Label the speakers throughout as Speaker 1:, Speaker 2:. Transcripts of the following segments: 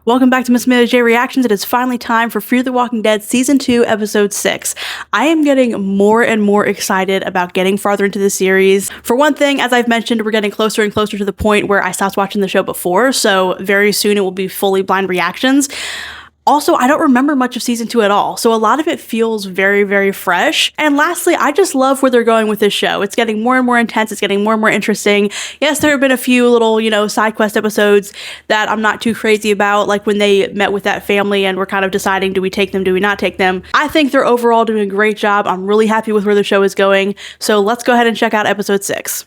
Speaker 1: Welcome back to Miss Amelia J Reactions. It is finally time for Fear the Walking Dead Season 2, Episode 6. I am getting more and more excited about getting farther into the series. For one thing, as I've mentioned, we're getting closer and closer to the point where I stopped watching the show before, so very soon it will be fully blind reactions. Also, I don't remember much of Season 2 at all, so a lot of it feels very, very fresh. And lastly, I just love where they're going with this show. It's getting more and more intense, it's getting more and more interesting. Yes, there have been a few little, side quest episodes that I'm not too crazy about, like when they met with that family and we're kind of deciding, do we take them, do we not take them? I think they're overall doing a great job. I'm really happy with where the show is going, so let's go ahead and check out Episode 6.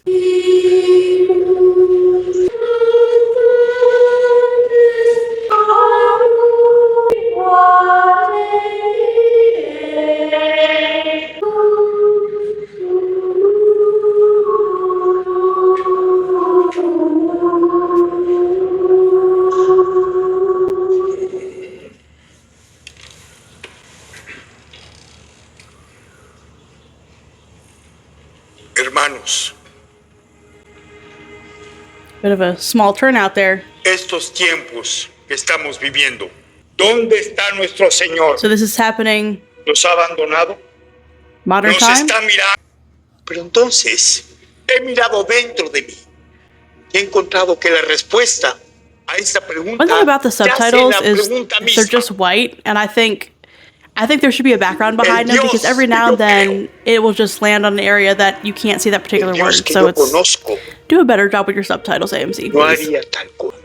Speaker 2: Hermanos,
Speaker 1: Bit of a small turnout there.
Speaker 2: estos tiempos que estamos viviendo, ¿dónde está nuestro Señor?
Speaker 1: So this is happening
Speaker 2: ¿Nos ha abandonado?
Speaker 1: modern
Speaker 2: ¿Nos
Speaker 1: time?
Speaker 2: está mirando? Pero entonces, he mirado dentro de mí y he encontrado que la respuesta a esta pregunta
Speaker 1: One thing about the
Speaker 2: yace en
Speaker 1: subtitles
Speaker 2: la
Speaker 1: is
Speaker 2: pregunta
Speaker 1: they're
Speaker 2: misma.
Speaker 1: just white, and I think there should be a background behind them, because every now and then it will just land on an area that you can't see that particular
Speaker 2: El
Speaker 1: word.
Speaker 2: Dios que
Speaker 1: So
Speaker 2: yo
Speaker 1: it's
Speaker 2: conozco
Speaker 1: do a better job with your subtitles, AMC,
Speaker 2: no
Speaker 1: please.
Speaker 2: haría tal cosa.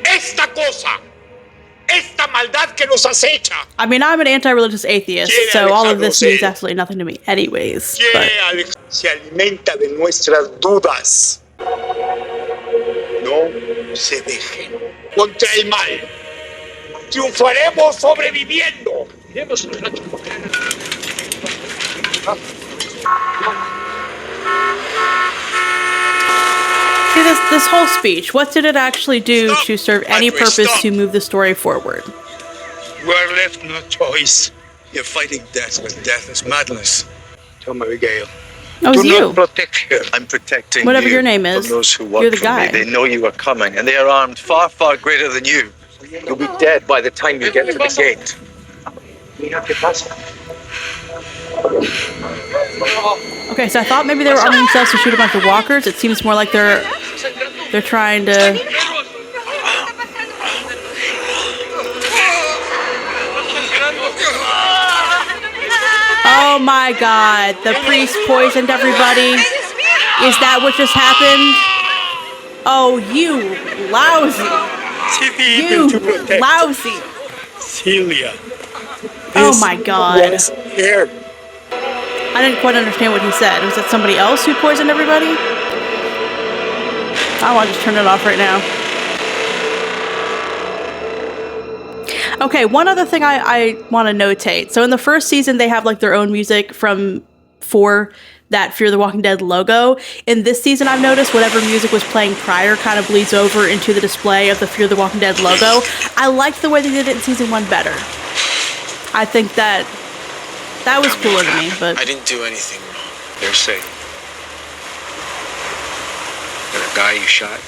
Speaker 2: Esta cosa, esta maldad que nos acecha,
Speaker 1: I mean, I'm an anti-religious atheist, so all of this means absolutely nothing to me anyways. But
Speaker 2: se alimenta de nuestras dudas. No se dejen. Contra el mal, triunfaremos sobreviviendo.
Speaker 1: see, this whole speech, what did it actually do to serve any purpose to move the story forward?
Speaker 2: We are left no choice. You're fighting death, but death is madness. Tell me, Abigail.
Speaker 1: Oh, it's
Speaker 2: Do
Speaker 1: you.
Speaker 2: not protect her.
Speaker 3: I'm protecting
Speaker 1: Whatever
Speaker 3: you
Speaker 1: your name is,
Speaker 3: from those who want
Speaker 1: you're the
Speaker 3: from
Speaker 1: guy.
Speaker 3: me. They know you are coming, and they are armed far, far greater than you. You'll be dead by the time you get to the gate.
Speaker 1: Okay, so I thought maybe they were arming themselves to shoot a bunch of walkers. It seems more like they're trying to. Oh my god, the priest poisoned everybody. Is that what just happened? Oh, you lousy. You lousy.
Speaker 2: Celia.
Speaker 1: Oh my god.
Speaker 2: Here.
Speaker 1: I didn't quite understand what he said. Was it somebody else who poisoned everybody? I want to just turn it off right now. Okay, one other thing I want to notate. So in the first season, they have like their own music for that Fear the Walking Dead logo. In this season, I've noticed whatever music was playing prior kind of bleeds over into the display of the Fear the Walking Dead logo. I liked the way they did it in season 1 better. I think that was cooler to me, but
Speaker 4: I didn't do anything wrong. They're safe. The guy you shot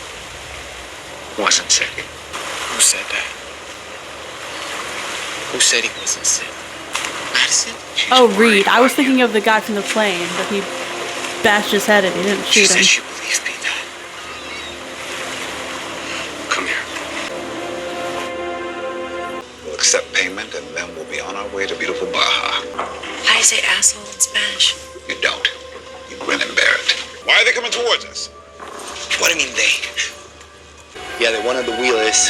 Speaker 4: wasn't sick. Who said that? Who said he wasn't sick? Madison? She's
Speaker 1: oh,
Speaker 4: worried
Speaker 1: Reed. I was
Speaker 4: about you.
Speaker 1: thinking of the guy from the plane, but he bashed his head and he didn't
Speaker 4: She
Speaker 1: shoot
Speaker 4: said
Speaker 1: him.
Speaker 4: she believes me that. Come here.
Speaker 5: We'll accept payment and then we'll be on our way to beautiful Baja.
Speaker 6: How do you say asshole in Spanish?
Speaker 5: You don't. You grin and bear it. Why are they coming towards us?
Speaker 4: What do you mean they? Yeah, one of the wheelers.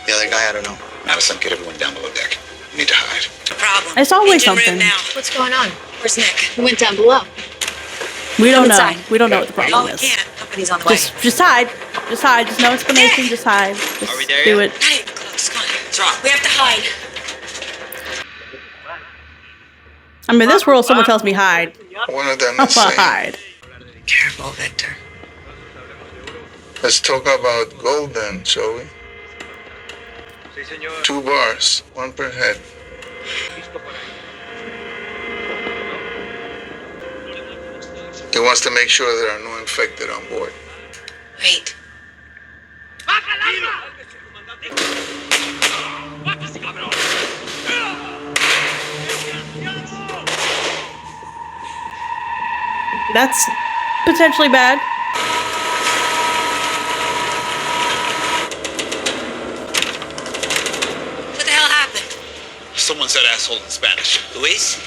Speaker 4: The other guy, I don't know.
Speaker 5: Madison, get everyone down below deck. We need to hide.
Speaker 6: No problem.
Speaker 1: It's always
Speaker 6: Engine room
Speaker 1: something.
Speaker 6: now. What's going on? Where's Nick? He went down below.
Speaker 1: We don't know.
Speaker 6: inside.
Speaker 1: We don't know what the problem
Speaker 6: Oh, we
Speaker 1: is.
Speaker 6: can't. Company's on the way.
Speaker 1: Just hide. Just hide. Just no explanation. Just hide. Just
Speaker 4: Are we there
Speaker 1: do
Speaker 4: yet?
Speaker 1: it.
Speaker 6: Hey, close. Come on.
Speaker 4: What's wrong?
Speaker 6: We have to hide.
Speaker 1: I mean, in this world, someone tells me hide.
Speaker 2: One of them
Speaker 1: I'm
Speaker 2: is
Speaker 1: gonna
Speaker 2: saying,
Speaker 1: hide.
Speaker 6: Careful, Victor.
Speaker 2: let's talk about gold then, shall we? 2 bars, 1 per head. He wants to make sure there are no infected on board.
Speaker 6: Wait.
Speaker 1: That's potentially bad.
Speaker 6: What the hell happened?
Speaker 4: Someone said asshole in Spanish.
Speaker 3: Luis?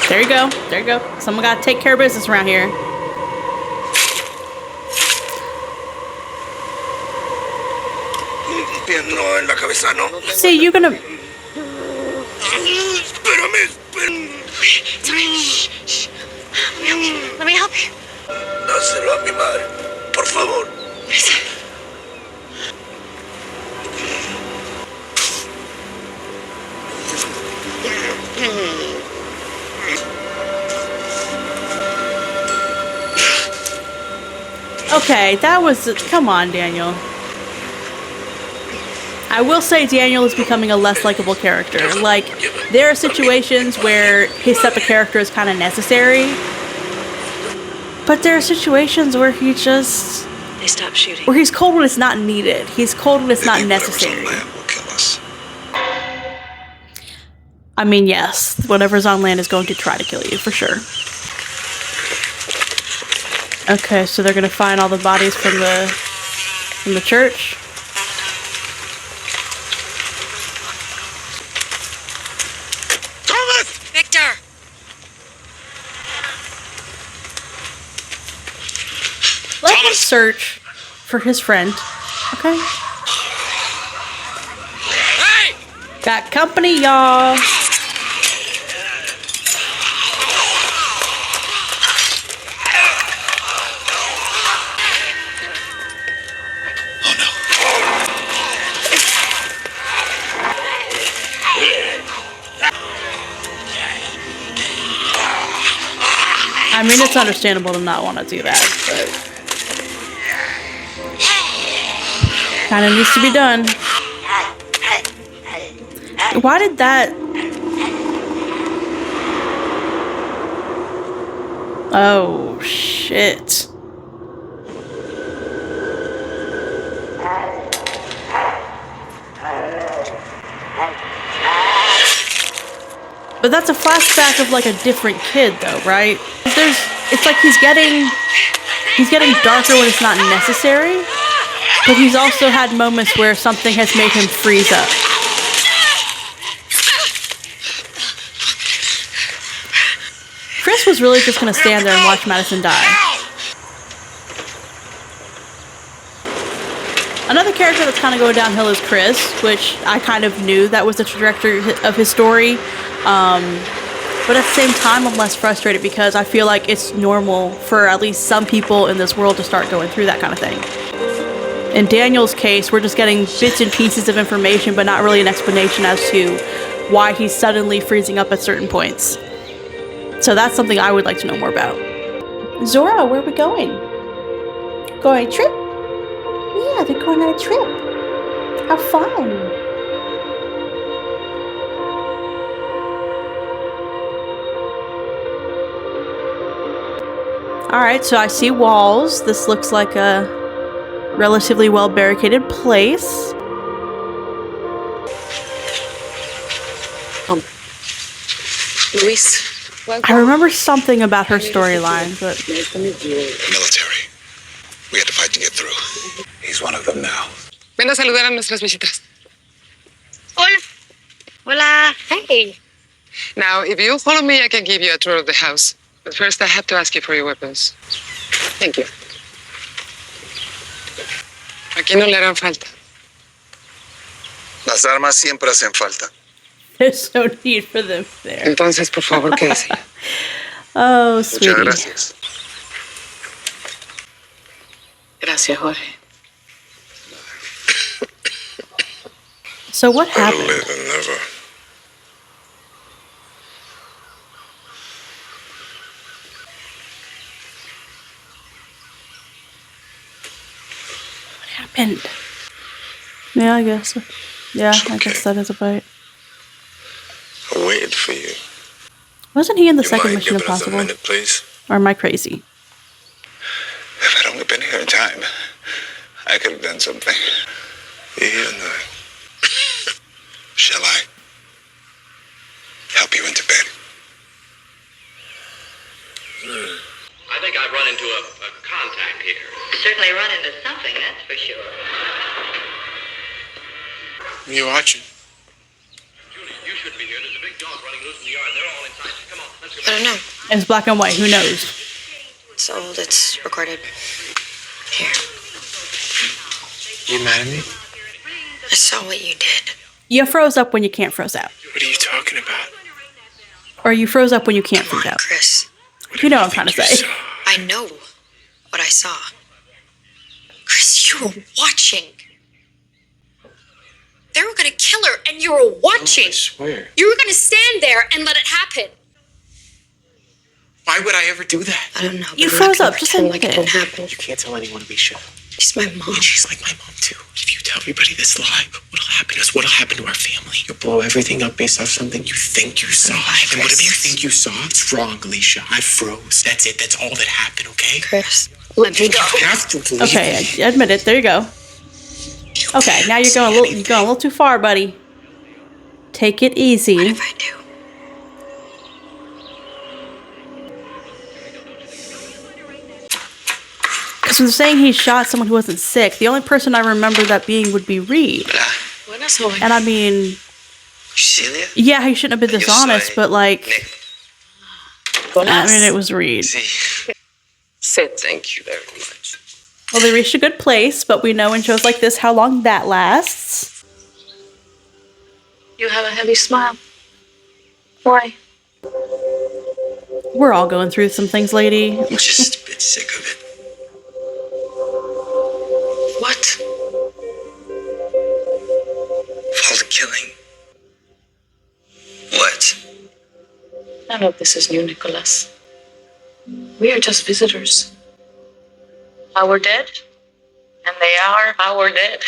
Speaker 1: There you go. There you go. Someone got to take care of business around here.
Speaker 2: No en la cabeza, no.
Speaker 1: See, you're gonna...
Speaker 2: Espérame, espérame.
Speaker 6: Shh. Let me help you.
Speaker 2: Dáselo a mi madre, por favor.
Speaker 1: Okay, that was... Come on, Daniel. I will say Daniel is becoming a less likable character. Like, there are situations where his type of character is kind of necessary. But there are situations where he just...
Speaker 6: They stopped shooting.
Speaker 1: Where he's cold when it's not needed. He's cold when it's not
Speaker 5: Whatever's on
Speaker 1: necessary.
Speaker 5: land will kill us.
Speaker 1: I mean, yes, whatever's on land is going to try to kill you, for sure. Okay, so they're gonna find all the bodies from the church.
Speaker 2: ¡Thomas!
Speaker 6: Victor!
Speaker 1: Let him search for his friend. Okay.
Speaker 2: ¡Hey!
Speaker 1: Got company, y'all. I mean, it's understandable to not want to do that, but kind of needs to be done. Why did that? Oh, shit. But that's a flashback of like a different kid though, right? It's like he's getting darker when it's not necessary, but he's also had moments where something has made him freeze up. Chris was really just gonna stand there and watch Madison die. Another character that's kind of going downhill is Chris, which I kind of knew that was the trajectory of his story. But at the same time, I'm less frustrated because I feel like it's normal for at least some people in this world to start going through that kind of thing. In Daniel's case, we're just getting bits and pieces of information, but not really an explanation as to why he's suddenly freezing up at certain points. So that's something I would like to know more about. Zora, where are we going? Going on a trip? Yeah, they're going on a trip. How fun. Alright, so I see walls. This looks like a relatively well barricaded place.
Speaker 6: Luis,
Speaker 1: I remember something about her storyline, but
Speaker 5: Military. We had to fight to get through. He's one of them now.
Speaker 7: Ven a saludar a nuestras visitas.
Speaker 6: Hola. Hola. Hey.
Speaker 7: Now, if you follow me, I can give you a tour of the house. But first, I have to ask you for your weapons. Thank you. Aquí no le harán falta.
Speaker 5: Las armas siempre hacen falta.
Speaker 1: there's no need for them there.
Speaker 7: Entonces, por favor, quédese.
Speaker 1: Oh,
Speaker 5: Muchas
Speaker 1: sweetie.
Speaker 5: gracias.
Speaker 7: Gracias, Jorge.
Speaker 1: So what
Speaker 5: Better
Speaker 1: happened?
Speaker 5: late than never.
Speaker 1: Happened. Yeah, I guess. Yeah,
Speaker 5: It's
Speaker 1: I
Speaker 5: okay.
Speaker 1: guess that is a bite.
Speaker 5: I waited for you.
Speaker 1: Wasn't he in the
Speaker 5: You
Speaker 1: second
Speaker 5: mind
Speaker 1: Mission
Speaker 5: giving us a
Speaker 1: Impossible?
Speaker 5: minute, please?
Speaker 1: Or am I crazy?
Speaker 5: If I'd only been here in time. I could have done something. Yeah, no. Shall I help you into bed?
Speaker 8: I think I've run into a contact here.
Speaker 6: Certainly run into something, that's for sure.
Speaker 4: What are you watching?
Speaker 8: Julie, you shouldn't be here. There's a big dog running loose in the yard. They're all inside. Come on, let's go.
Speaker 6: I don't know.
Speaker 1: And it's black and white. Who knows?
Speaker 6: It's old, it's recorded. Here.
Speaker 4: You mad at me?
Speaker 6: I saw what you did.
Speaker 1: You froze up when you can't froze out.
Speaker 4: What are you talking about?
Speaker 1: Or you froze up when you can't
Speaker 6: Come
Speaker 1: freeze
Speaker 6: on,
Speaker 1: out.
Speaker 6: Chris.
Speaker 1: You know what I'm trying to say.
Speaker 6: I know what I saw. Chris, you were watching. They were gonna kill her, and you were watching.
Speaker 4: I swear.
Speaker 6: You were gonna stand there and let it happen.
Speaker 4: Why would I ever do that?
Speaker 6: I don't know.
Speaker 1: You
Speaker 6: but I'm not
Speaker 1: froze
Speaker 6: gonna
Speaker 1: up, just
Speaker 6: pretend
Speaker 1: like
Speaker 6: like it
Speaker 1: it.
Speaker 6: didn't happen.
Speaker 4: You can't tell anyone, Alicia.
Speaker 6: She's my mom.
Speaker 4: And she's like my mom, too. If you tell everybody this lie, what'll happen is what'll happen to our family. You'll blow everything up based off something you think you saw. And whatever you think you saw, it's wrong, Alicia. I froze. That's it. That's all that happened, okay?
Speaker 6: Chris, let me go.
Speaker 4: You have to believe
Speaker 1: Okay,
Speaker 4: me.
Speaker 1: I admit it. There you go.
Speaker 4: You
Speaker 1: Okay,
Speaker 4: can't
Speaker 1: now you're
Speaker 4: say
Speaker 1: going
Speaker 4: anything.
Speaker 1: a little too far, buddy. Take it
Speaker 6: What
Speaker 1: easy.
Speaker 6: if I do?
Speaker 1: Because from saying he shot someone who wasn't sick, the only person I remember that being would be Reed.
Speaker 6: Buenas joven.
Speaker 1: And I mean,
Speaker 4: Celia?
Speaker 1: yeah, he shouldn't have been dishonest, but like, I mean, it was Reed.
Speaker 7: Say thank you very much.
Speaker 1: Well, they reached a good place, but we know in shows like this how long that lasts.
Speaker 6: You have a heavy smile. Why?
Speaker 1: We're all going through some things, lady.
Speaker 4: I'm just a bit sick of it.
Speaker 6: What?
Speaker 4: All the killing. What?
Speaker 9: None of this is new, Nicholas. We are just visitors. Our dead, and they are our dead.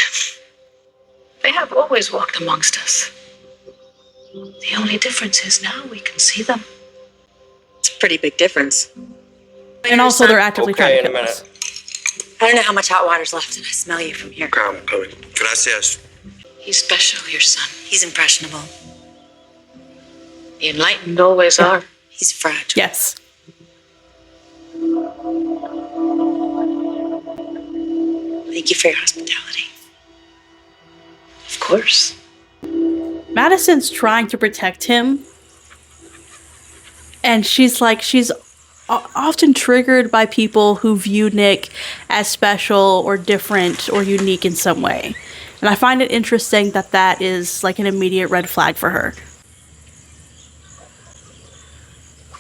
Speaker 9: They have always walked amongst us. The only difference is now we can see them.
Speaker 6: It's a pretty big difference.
Speaker 1: And also, they're actively trying to
Speaker 3: in a
Speaker 1: kill
Speaker 3: minute.
Speaker 1: us.
Speaker 6: I don't know how much hot water's left, and I smell you from here.
Speaker 3: I'm coming. Gracias.
Speaker 9: He's special, your son.
Speaker 6: He's impressionable.
Speaker 9: The enlightened always are.
Speaker 6: He's fragile.
Speaker 1: Yes.
Speaker 6: Thank you for your hospitality.
Speaker 9: Of course.
Speaker 1: Madison's trying to protect him. And she's often triggered by people who view Nick as special or different or unique in some way. And I find it interesting that that is like an immediate red flag for her.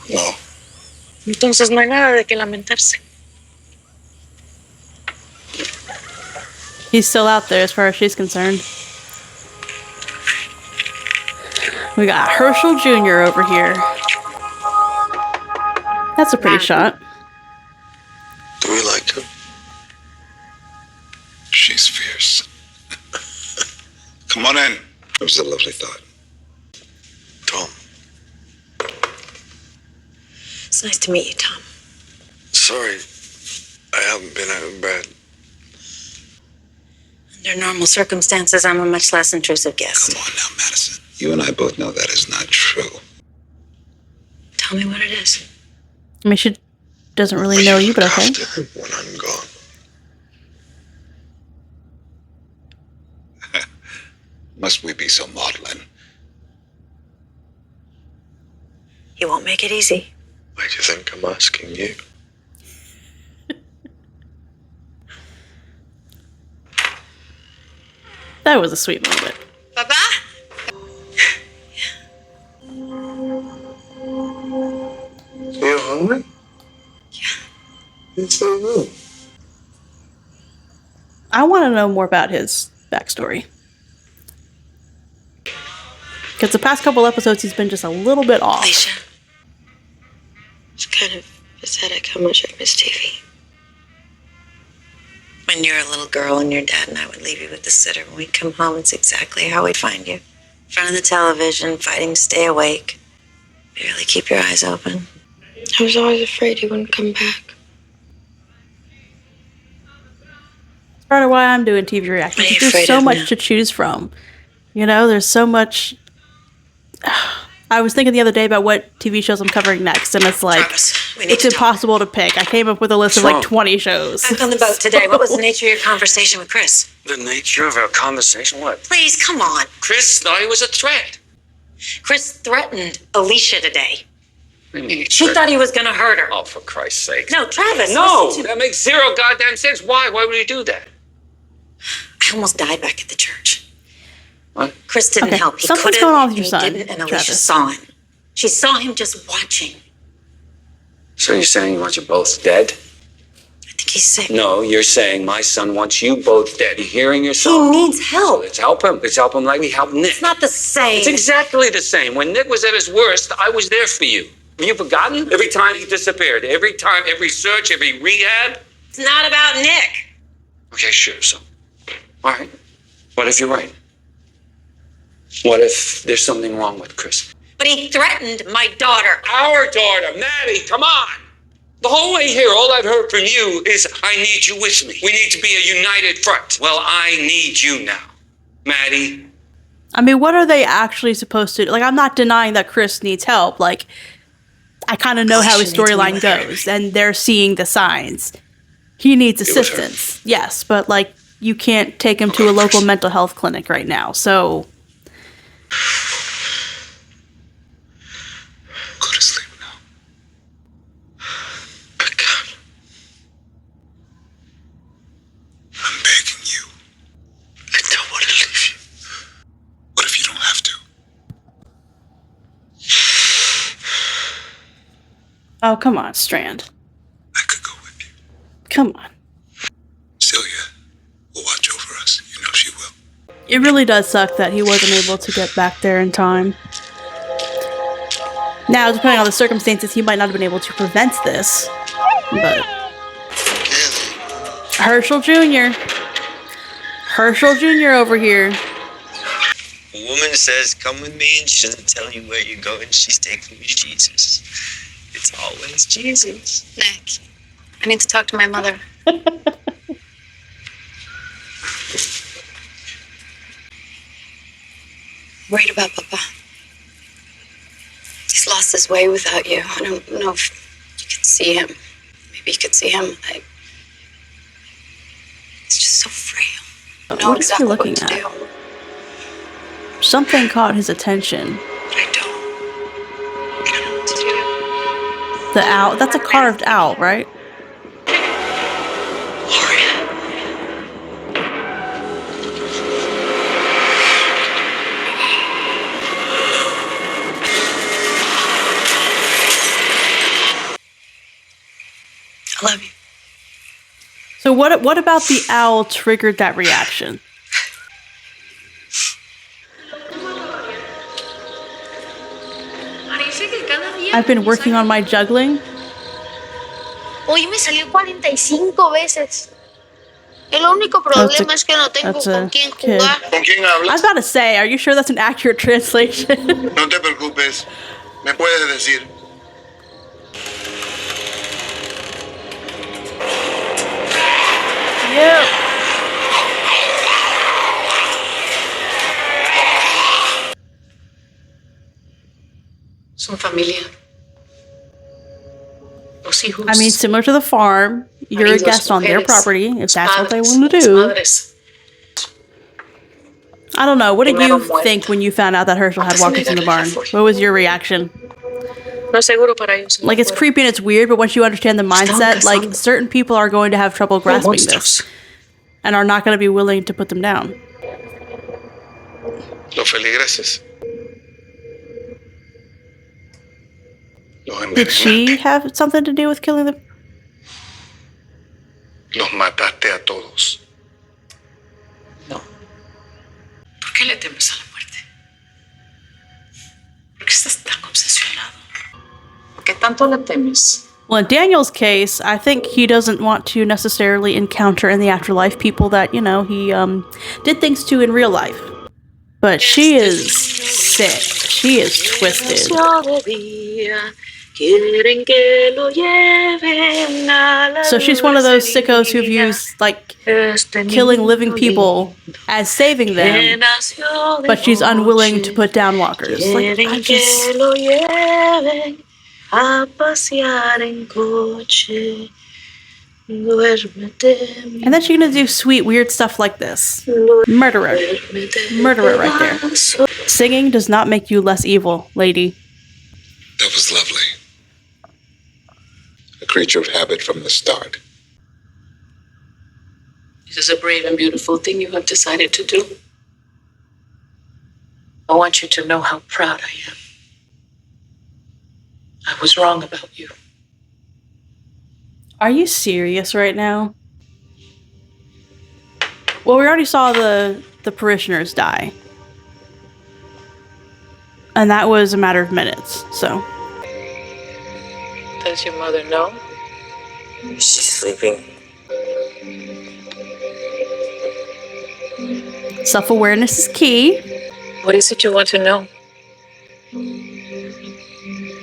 Speaker 5: No.
Speaker 9: Entonces no hay nada de que lamentarse.
Speaker 1: He's still out there as far as she's concerned. We got Herschel Jr. over here. That's a pretty shot.
Speaker 5: Do we like her? She's fierce. Come on in. It was a lovely thought. Tom.
Speaker 6: It's nice to meet you, Tom.
Speaker 5: Sorry, I haven't been out in bed.
Speaker 6: Under normal circumstances, I'm a much less intrusive guest.
Speaker 5: Come on now, Madison. You and I both know that is not true.
Speaker 6: Tell me what it is.
Speaker 1: I mean, she doesn't really know you, but okay.
Speaker 5: After when I'm gone. Must we be so maudlin?
Speaker 6: You won't make it easy.
Speaker 5: Why do you think I'm asking you?
Speaker 1: That was a sweet moment.
Speaker 6: Papa?
Speaker 5: You hungry?
Speaker 6: Yeah.
Speaker 5: It's so good.
Speaker 1: I want to know more about his backstory. Because the past couple episodes, he's been just a little bit off.
Speaker 6: Alicia. It's kind of pathetic how much I miss TV. When you're a little girl and your dad and I would leave you with the sitter, when we'd come home, it's exactly how we'd find you. In front of the television, fighting to stay awake. Barely keep your eyes open. I was always afraid he wouldn't come back.
Speaker 1: Part of why I'm doing TV reactions.
Speaker 6: Are you
Speaker 1: There's
Speaker 6: afraid
Speaker 1: so
Speaker 6: of
Speaker 1: much
Speaker 6: now?
Speaker 1: to choose from. You know, there's so much. I was thinking the other day about what TV shows I'm covering next, and it's like,
Speaker 6: Travis, we need
Speaker 1: it's
Speaker 6: to talk.
Speaker 1: impossible to pick. I came up with a list of like 20 shows.
Speaker 6: Back on the boat today. What was the nature of your conversation with Chris?
Speaker 10: The nature of our conversation? What?
Speaker 6: Please, come on.
Speaker 10: Chris thought he was a threat.
Speaker 6: Chris threatened Alicia today.
Speaker 10: What do you mean?
Speaker 6: She thought he was going to hurt her.
Speaker 10: Oh, for Christ's sake.
Speaker 6: No, Travis.
Speaker 10: No,
Speaker 6: listen to-
Speaker 10: that makes zero goddamn sense. Why? Why would he do that?
Speaker 6: I almost died back at the church.
Speaker 10: What?
Speaker 6: Chris didn't
Speaker 1: Okay,
Speaker 6: help. He
Speaker 1: something's
Speaker 6: couldn't,
Speaker 1: going on with
Speaker 6: and
Speaker 1: your
Speaker 6: he
Speaker 1: son,
Speaker 6: didn't, and Alicia
Speaker 1: Travis.
Speaker 6: saw him. She saw him just watching.
Speaker 10: So you're saying you want you both dead?
Speaker 6: I think he's sick.
Speaker 10: No, you're saying my son wants you both dead. You hearing yourself?
Speaker 6: He needs help.
Speaker 10: Let's help him. Let's help him like we helped Nick.
Speaker 6: It's not the same.
Speaker 10: It's exactly the same. When Nick was at his worst, I was there for you. Have you forgotten? Every time he disappeared, every time, every search, every rehab.
Speaker 6: It's not about Nick.
Speaker 10: Okay, sure. So, all right. What if you're right? What if there's something wrong with Chris?
Speaker 6: But he threatened my daughter.
Speaker 10: Our daughter, Maddie, come on. The whole way here, all I've heard from you is, I need you with me. We need to be a united front. Well, I need you now. Maddie.
Speaker 1: I mean, what are they actually supposed to do? Like, I'm not denying that Chris needs help. Like, I kind of know how his
Speaker 6: Alicia needs
Speaker 1: storyline
Speaker 6: me with her.
Speaker 1: goes, and they're seeing the signs. He needs
Speaker 10: It was her.
Speaker 1: assistance. Yes, but, like, you can't take him to a local mental health clinic right now, so...
Speaker 5: Go to sleep now.
Speaker 10: I can't.
Speaker 5: I'm begging you.
Speaker 10: I don't want to leave you.
Speaker 5: What if you don't have to?
Speaker 1: Oh, come on, Strand.
Speaker 5: I could go with you.
Speaker 1: Come on.
Speaker 5: Celia will watch over us. You know she will.
Speaker 1: It really does suck that he wasn't able to get back there in time. Now, depending on the circumstances, he might not have been able to prevent this, but... Herschel Jr. Herschel Jr. over here.
Speaker 11: A woman says, come with me, and she doesn't tell you where you're going. She's taking you to Jesus. It's always Jesus.
Speaker 9: Nick, I need to talk to my mother.
Speaker 6: Worried about Papa. He's lost his way without you. I don't know if you could see him. Maybe you could see him. It's just so frail. I don't know
Speaker 1: What is he
Speaker 6: exactly
Speaker 1: looking
Speaker 6: what to
Speaker 1: at?
Speaker 6: do.
Speaker 1: Something caught his attention.
Speaker 6: But I don't. I don't know what to do.
Speaker 1: The owl. That's a carved owl, right?
Speaker 6: Gloria. I love you.
Speaker 1: So what about the owl triggered that reaction? I've been working on my juggling.
Speaker 12: Hoy me salió 45 veces. El único problema es que no tengo con quién
Speaker 1: kid.
Speaker 12: jugar.
Speaker 5: ¿Con quién
Speaker 1: I was
Speaker 5: hablas?
Speaker 1: about to say, are you sure that's an accurate translation?
Speaker 5: No te preocupes. Me puedes decir.
Speaker 1: Yep.
Speaker 9: Son familia. Los hijos.
Speaker 1: I mean, similar to the farm, you're a
Speaker 9: maridos,
Speaker 1: guest on their
Speaker 9: mujeres,
Speaker 1: property if
Speaker 9: los
Speaker 1: that's what they
Speaker 9: padres,
Speaker 1: want to
Speaker 9: las
Speaker 1: do.
Speaker 9: madres.
Speaker 1: I don't know. What did
Speaker 9: Primero
Speaker 1: you
Speaker 9: muerto.
Speaker 1: think when you found out that Herschel had
Speaker 9: Antes
Speaker 1: walked
Speaker 9: de
Speaker 1: into the
Speaker 9: negarle
Speaker 1: barn?
Speaker 9: la fuerza.
Speaker 1: What was your reaction?
Speaker 9: No es seguro para ellos.
Speaker 1: Like, it's creepy and it's weird, but once you understand the mindset, like,
Speaker 9: cazando.
Speaker 1: certain people are going to have trouble grasping this
Speaker 9: monstruos.
Speaker 1: and are not going to be willing to put them down.
Speaker 5: Los feligreses. Los
Speaker 1: Did she
Speaker 5: envenenaste.
Speaker 1: have something to do with killing them?
Speaker 5: Los mataste a todos.
Speaker 9: ¿Por qué le temes a la muerte? ¿Por qué estás tan obsesionado? ¿Por qué tanto le temes?
Speaker 1: Well, in Daniel's case, I think he doesn't want to necessarily encounter in the afterlife people that, you know, he did things to in real life. But she is sick. She is twisted.
Speaker 6: De día,
Speaker 9: Quieren que lo lleven a la
Speaker 1: So she's one of those sickos who've used, like, killing living people as saving them, but she's unwilling to put down walkers. Like, I just...
Speaker 9: lo lleven a pasear en coche. Duérmete.
Speaker 1: And then she's gonna do sweet, weird stuff like this. Murderer. Murderer right there. Singing does not make you less evil, lady.
Speaker 5: That was lovely. A creature of habit from the start.
Speaker 9: This is a brave and beautiful thing you have decided to do. I want you to know how proud I am. I was wrong about you.
Speaker 1: Are you serious right now? Well, we already saw the parishioners die. And that was a matter of minutes, so.
Speaker 9: Does your mother know?
Speaker 11: She's sleeping.
Speaker 1: Self-awareness is key.
Speaker 9: What is it you want to know?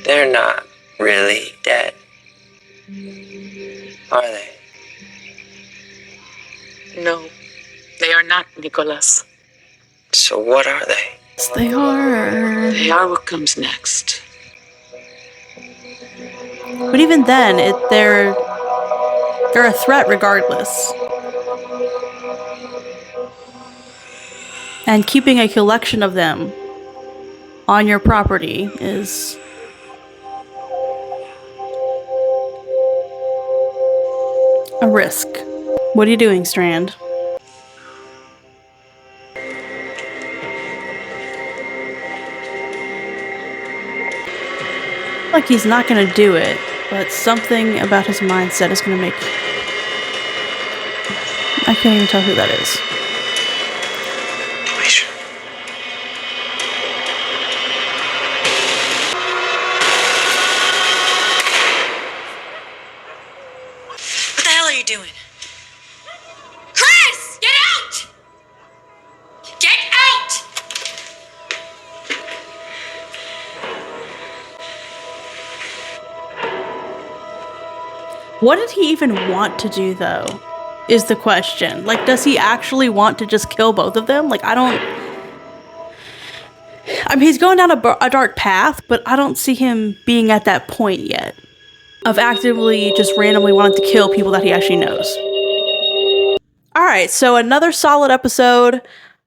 Speaker 11: They're not really dead. Are they?
Speaker 9: No, they are not, Nicholas.
Speaker 11: So what are they?
Speaker 1: Yes, they are.
Speaker 9: They are what comes next.
Speaker 1: But even then, they're a threat regardless. And keeping a collection of them on your property is... a risk. What are you doing, Strand? Like he's not gonna do it, but something about his mindset is gonna make... I can't even tell who that is.
Speaker 11: Alicia.
Speaker 6: What the hell are you doing?
Speaker 12: Chris, get out! Get out!
Speaker 1: What did he even want to do, though, is the question. Like, does he actually want to just kill both of them? Like, I mean, he's going down a dark path, but I don't see him being at that point yet of actively just randomly wanting to kill people that he actually knows. Alright, so another solid episode.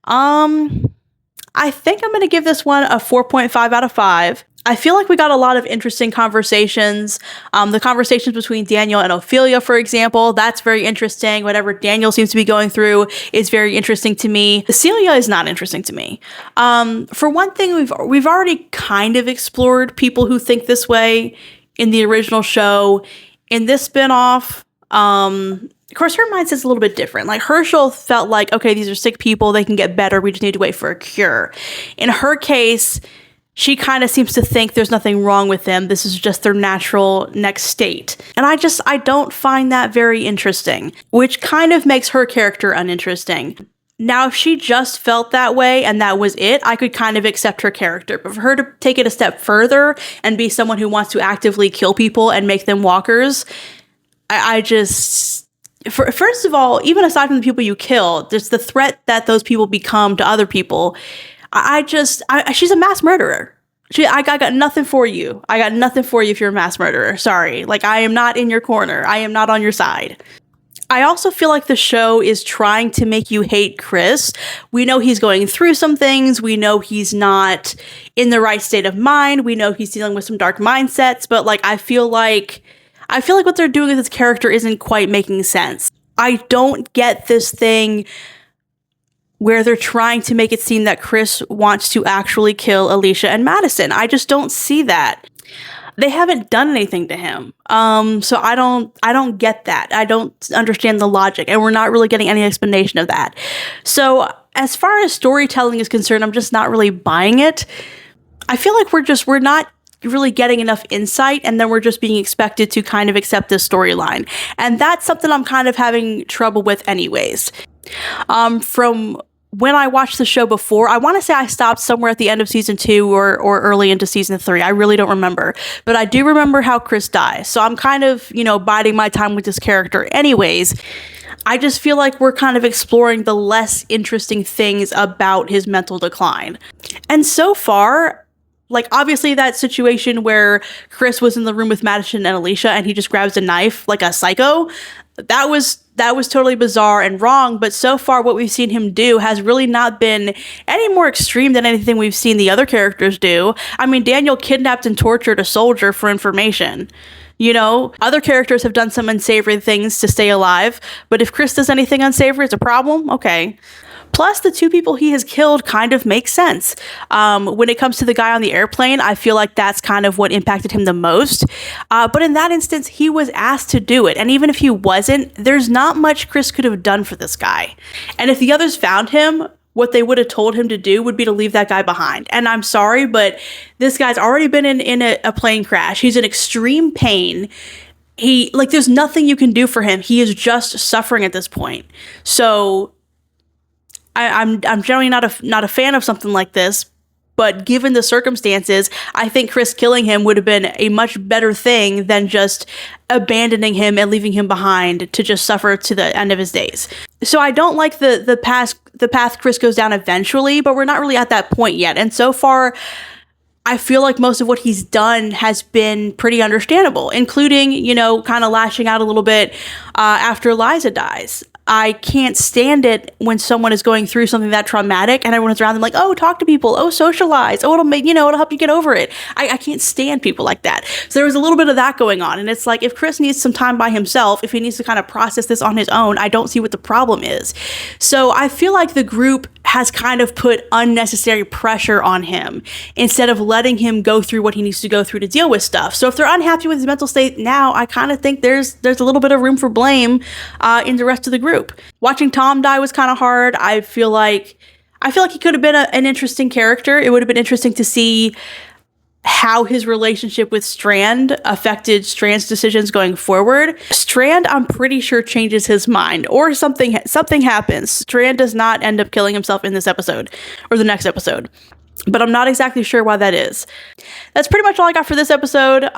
Speaker 1: I think I'm going to give this one a 4.5 out of 5. I feel like we got a lot of interesting conversations. The conversations between Daniel and Ophelia, for example, that's very interesting. Whatever Daniel seems to be going through is very interesting to me. Celia is not interesting to me. For one thing, we've already kind of explored people who think this way in the original show. In this spinoff, of course, her mindset's a little bit different. Like, Herschel felt like, okay, these are sick people. They can get better. We just need to wait for a cure. In her case, she kind of seems to think there's nothing wrong with them. This is just their natural next state. And I don't find that very interesting, which kind of makes her character uninteresting. Now, if she just felt that way and that was it, I could kind of accept her character. But for her to take it a step further and be someone who wants to actively kill people and make them walkers, I just... First of all, even aside from the people you kill, there's the threat that those people become to other people. She's a mass murderer. I got nothing for you. I got nothing for you if you're a mass murderer. Sorry. Like, I am not in your corner. I am not on your side. I also feel like the show is trying to make you hate Chris. We know he's going through some things. We know he's not in the right state of mind. We know he's dealing with some dark mindsets. But, like, I feel like what they're doing with his character isn't quite making sense. I don't get this thing where they're trying to make it seem that Chris wants to actually kill Alicia and Madison. I just don't see that. They haven't done anything to him. So I don't get that. I don't understand the logic, and we're not really getting any explanation of that. So as far as storytelling is concerned, I'm just not really buying it. I feel like we're not really getting enough insight, and then we're just being expected to kind of accept this storyline. And that's something I'm kind of having trouble with anyways. From when I watched the show before, I want to say I stopped somewhere at the end of season 2 or early into season 3. I really don't remember. But I do remember how Chris dies. So I'm kind of, biding my time with this character anyways. I just feel like we're kind of exploring the less interesting things about his mental decline. And so far, like, obviously that situation where Chris was in the room with Madison and Alicia and he just grabs a knife like a psycho, that was totally bizarre and wrong, but so far what we've seen him do has really not been any more extreme than anything we've seen the other characters do. I mean, Daniel kidnapped and tortured a soldier for information. Other characters have done some unsavory things to stay alive, but if Chris does anything unsavory, it's a problem? Okay. Plus, the 2 people he has killed kind of make sense. When it comes to the guy on the airplane, I feel like that's kind of what impacted him the most. But in that instance, he was asked to do it. And even if he wasn't, there's not much Chris could have done for this guy. And if the others found him, what they would have told him to do would be to leave that guy behind. And I'm sorry, but this guy's already been in a plane crash. He's in extreme pain. There's nothing you can do for him. He is just suffering at this point. So I'm generally not a fan of something like this, but given the circumstances, I think Chris killing him would have been a much better thing than just abandoning him and leaving him behind to just suffer to the end of his days. So I don't like the path Chris goes down eventually, but we're not really at that point yet. And so far, I feel like most of what he's done has been pretty understandable, including, kind of lashing out a little bit after Liza dies. I can't stand it when someone is going through something that traumatic and everyone's around them like, oh, talk to people, oh, socialize, oh, it'll help you get over it. I can't stand people like that. So there was a little bit of that going on. And it's like, if Chris needs some time by himself, if he needs to kind of process this on his own, I don't see what the problem is. So I feel like the group has kind of put unnecessary pressure on him instead of letting him go through what he needs to go through to deal with stuff. So if they're unhappy with his mental state now, I kind of think there's a little bit of room for blame in the rest of the group. Watching Tom die was kind of hard. I feel like he could have been an interesting character. It would have been interesting to see how his relationship with Strand affected Strand's decisions going forward. Strand, I'm pretty sure, changes his mind, or something happens. Strand does not end up killing himself in this episode or the next episode, but I'm not exactly sure why that is. That's pretty much all I got for this episode.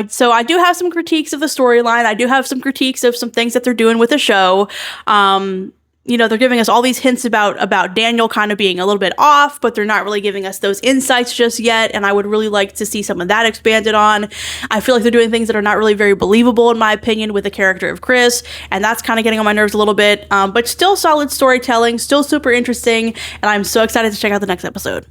Speaker 1: So I do have some critiques of the storyline. I do have some critiques of some things that they're doing with the show. They're giving us all these hints about Daniel kind of being a little bit off, but they're not really giving us those insights just yet. And I would really like to see some of that expanded on. I feel like they're doing things that are not really very believable, in my opinion, with the character of Chris. And that's kind of getting on my nerves a little bit. But still solid storytelling, still super interesting. And I'm so excited to check out the next episode.